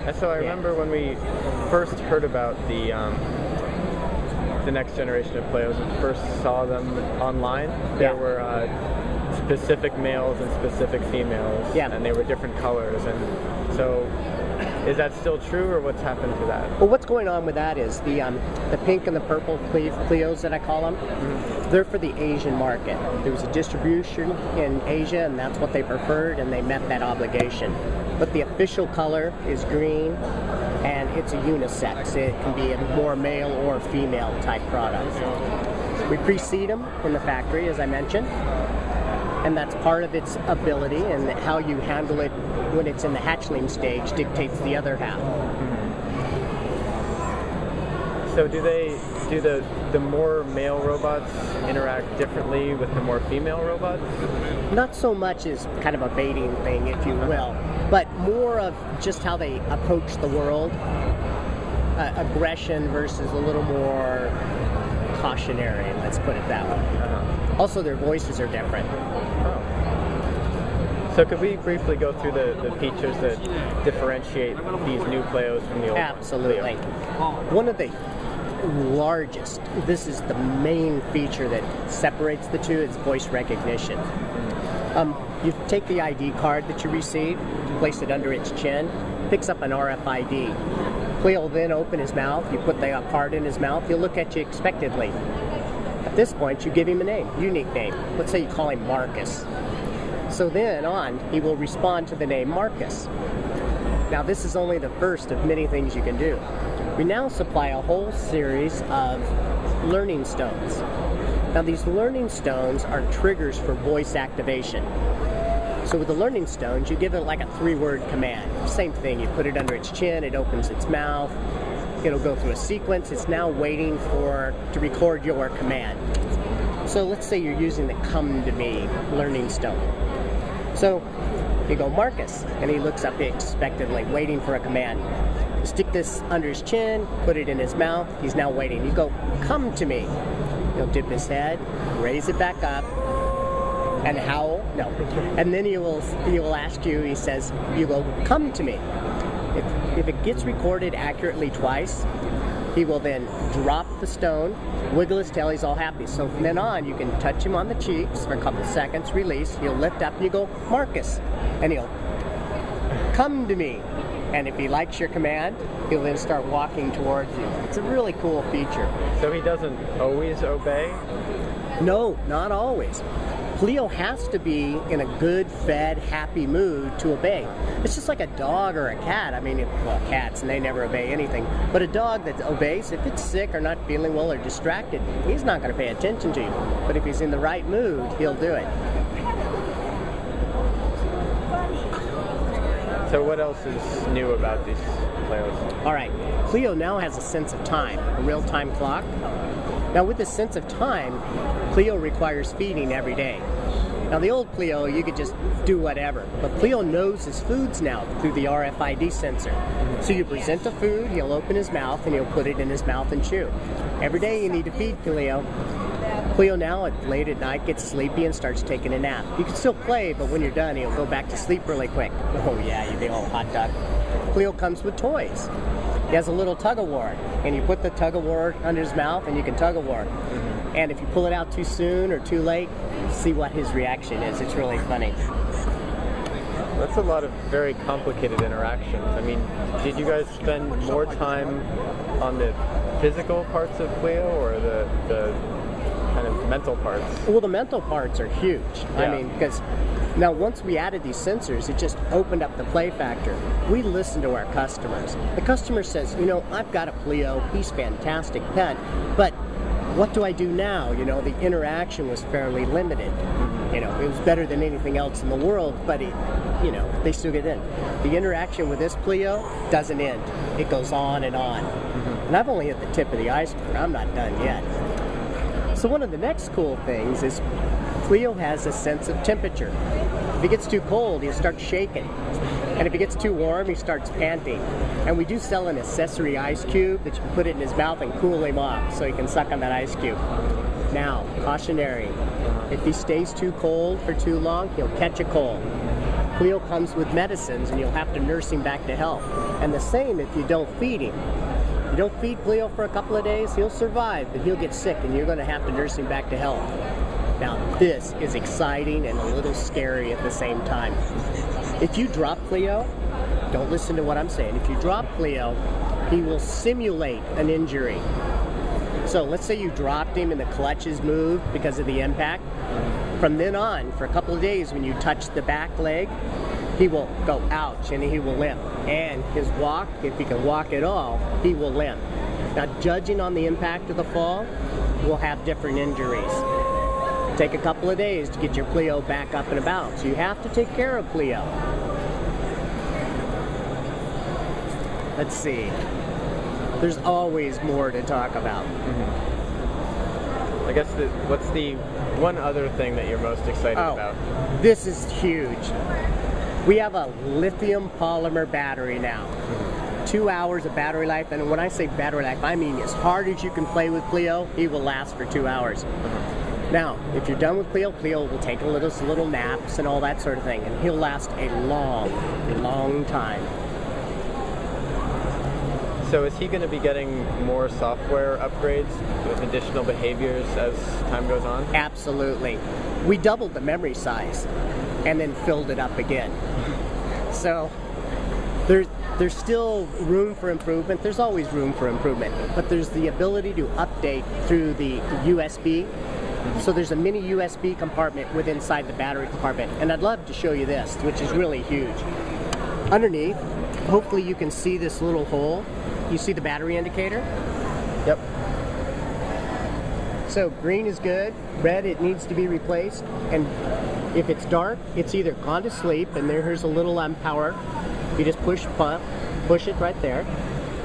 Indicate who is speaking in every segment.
Speaker 1: And so I remember when we first heard about the next generation of Pleos and first saw them online, there were specific males and specific females, and they were different colors. And so, is that still true, or what's happened to that?
Speaker 2: Well, what's going on with that is the pink and the purple Pleos that I call them, they're for the Asian market. There was a distribution in Asia, and that's what they preferred, and they met that obligation. But the official color is green, and it's a unisex. It can be a more male or female type product. We pre-seed them in the factory, as I mentioned, and that's part of its ability, and how you handle it when it's in the hatchling stage dictates the other half.
Speaker 1: So do the more male robots interact differently with the more female robots?
Speaker 2: Not so much as kind of a baiting thing, if you will, but more of just how they approach the world. Aggression versus a little more cautionary, let's put it that way. Also, their voices are different.
Speaker 1: So could we briefly go through the features that differentiate these new Pleos from the old
Speaker 2: Absolutely. One of the largest, this is the main feature that separates the two, is voice recognition. You take the ID card that you receive, place it under its chin, picks up an RFID. Pleo will then open his mouth, you put the card in his mouth, he'll look at you expectantly. At this point, you give him a name, unique name. Let's say you call him Marcus. So then on, he will respond to the name Marcus. Now this is only the first of many things you can do. We now supply a whole series of learning stones. Now these learning stones are triggers for voice activation. So with the learning stones, you give it like a 3-word command. Same thing, you put it under its chin, it opens its mouth, it'll go through a sequence, it's now waiting to record your command. So let's say you're using the come to me learning stone. So you go Marcus, and he looks up expectantly, waiting for a command. You stick this under his chin, put it in his mouth, he's now waiting. You go, come to me. He'll dip his head, raise it back up, and howl. No. And then he will ask you, he says, you go, come to me. If it gets recorded accurately twice, he will then drop the stone, wiggle his tail, he's all happy. So from then on, you can touch him on the cheeks for a couple seconds, release, he'll lift up and you go, Marcus, and he'll come to me. And if he likes your command, he'll then start walking towards you. It's a really cool feature.
Speaker 1: So he doesn't always obey?
Speaker 2: No, not always. Pleo has to be in a good, fed, happy mood to obey. It's just like a dog or a cat. I mean, well, cats, and they never obey anything. But a dog that obeys, if it's sick or not feeling well or distracted, he's not going to pay attention to you. But if he's in the right mood, he'll do it.
Speaker 1: So what else is new about these Pleos?
Speaker 2: All right, Pleo now has a sense of time, a real-time clock. Now with this sense of time, Pleo requires feeding every day. Now the old Pleo, you could just do whatever, but Pleo knows his foods now through the RFID sensor. So you present the food, he'll open his mouth and he'll put it in his mouth and chew. Every day you need to feed Pleo. Pleo now late at night gets sleepy and starts taking a nap. You can still play, but when you're done, he'll go back to sleep really quick. Oh yeah, you big old hot dog. Pleo comes with toys. He has a little tug-of-war, and you put the tug-of-war under his mouth and you can tug-of-war. And if you pull it out too soon or too late, see what his reaction is. It's really funny.
Speaker 1: That's a lot of very complicated interactions. I mean, did you guys spend more time on the physical parts of Pleo or the kind of mental parts?
Speaker 2: Well, the mental parts are huge. Yeah. I mean, because now once we added these sensors, it just opened up the play factor. We listen to our customers. The customer says, you know, I've got a Pleo, he's fantastic pet, but what do I do now? You know, the interaction was fairly limited. You know, it was better than anything else in the world, but they still get in. The interaction with this Pleo doesn't end. It goes on and on. And I've only hit the tip of the iceberg. I'm not done yet. So one of the next cool things is Pleo has a sense of temperature. If he gets too cold, he'll start shaking. And if he gets too warm, he starts panting. And we do sell an accessory ice cube that you can put it in his mouth and cool him off so he can suck on that ice cube. Now, cautionary. If he stays too cold for too long, he'll catch a cold. Pleo comes with medicines, and you'll have to nurse him back to health. And the same if you don't feed him. You don't feed Pleo for a couple of days, he'll survive, but he'll get sick, and you're going to have to nurse him back to health. Now, this is exciting and a little scary at the same time. If you drop Pleo, don't listen to what I'm saying. If you drop Pleo, he will simulate an injury. So let's say you dropped him and the clutches moved because of the impact. From then on, for a couple of days, when you touch the back leg, he will go ouch and he will limp. And his walk, if he can walk at all, he will limp. Now, judging on the impact of the fall, we'll have different injuries. Take a couple of days to get your Pleo back up and about. So you have to take care of Pleo. Let's see. There's always more to talk about.
Speaker 1: I guess what's the one other thing that you're most excited about?
Speaker 2: This is huge. We have a lithium polymer battery now. 2 hours of battery life, and when I say battery life, I mean as hard as you can play with Pleo, he will last for 2 hours. Now, if you're done with Pleo, Pleo will take little naps and all that sort of thing, and he'll last a long time.
Speaker 1: So is he going to be getting more software upgrades with additional behaviors as time goes on?
Speaker 2: Absolutely. We doubled the memory size and then filled it up again. So there's still room for improvement. There's always room for improvement, but there's the ability to update through the USB. So there's a mini USB compartment within inside the battery compartment, and I'd love to show you this, which is really huge. Underneath, hopefully you can see this little hole. You see the battery indicator?
Speaker 1: Yep.
Speaker 2: So green is good, red it needs to be replaced, and if it's dark, it's either gone to sleep, and here's a little power. You just push it right there,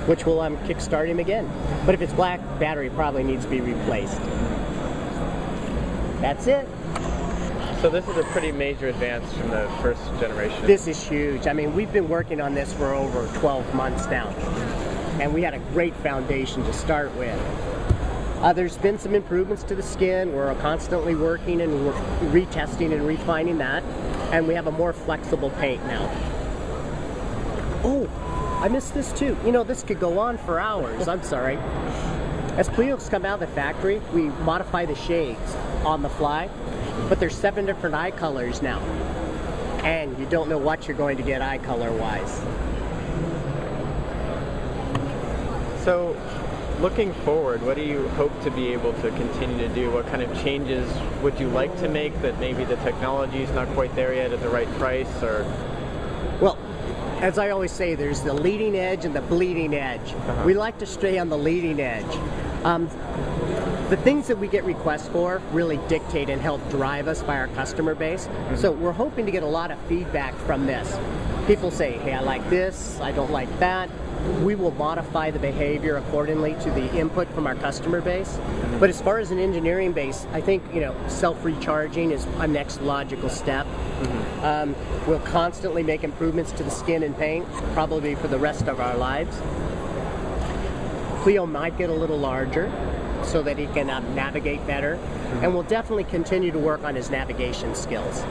Speaker 2: which will kickstart him again. But if it's black, battery probably needs to be replaced. That's it.
Speaker 1: So this is a pretty major advance from the first generation.
Speaker 2: This is huge. I mean, we've been working on this for over 12 months now, and we had a great foundation to start with. There's been some improvements to the skin. We're constantly working and retesting and refining that, and we have a more flexible paint now. Oh, I missed this too. You know, this could go on for hours. I'm sorry. As Pleos come out of the factory, we modify the shades on the fly, but there's 7 different eye colors now, and you don't know what you're going to get eye color wise.
Speaker 1: So, looking forward, what do you hope to be able to continue to do? What kind of changes would you like to make that maybe the technology is not quite there yet at the right price? Or
Speaker 2: well, as I always say, there's the leading edge and the bleeding edge. We like to stay on the leading edge. The things that we get requests for really dictate and help drive us by our customer base. So we're hoping to get a lot of feedback from this. People say, hey, I like this, I don't like that. We will modify the behavior accordingly to the input from our customer base. But as far as an engineering base, I think, you know, self-recharging is a next logical step. We'll constantly make improvements to the skin and paint, probably for the rest of our lives. Pleo might get a little larger so that he can navigate better, and we'll definitely continue to work on his navigation skills.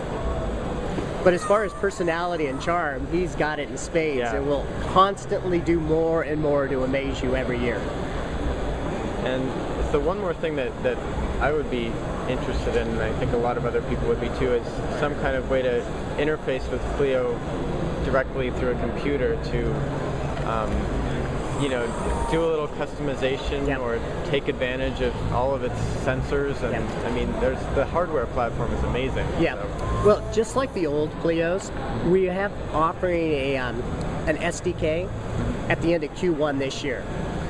Speaker 2: But as far as personality and charm, he's got it in spades, and we'll constantly do more and more to amaze you every year.
Speaker 1: And so one more thing that I would be interested in, and I think a lot of other people would be too, is some kind of way to interface with Pleo directly through a computer to you know, do a little customization or take advantage of all of its sensors. And I mean, the hardware platform is amazing. So.
Speaker 2: Well, just like the old Pleos, we have offering an SDK at the end of Q1 this year.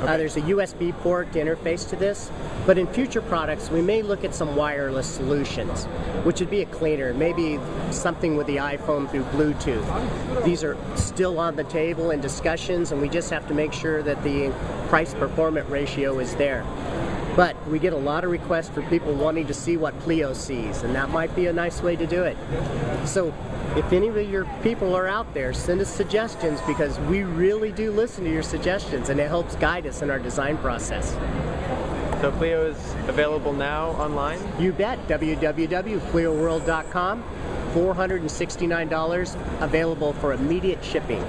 Speaker 2: There's a USB port to interface to this, but in future products we may look at some wireless solutions, which would be a cleaner, maybe something with the iPhone through Bluetooth. These are still on the table in discussions, and we just have to make sure that the price-performance ratio is there. But we get a lot of requests for people wanting to see what Pleo sees, and that might be a nice way to do it. So if any of your people are out there, send us suggestions, because we really do listen to your suggestions, and it helps guide us in our design process.
Speaker 1: So Pleo is available now online?
Speaker 2: You bet. www.pleoworld.com. $469, available for immediate shipping.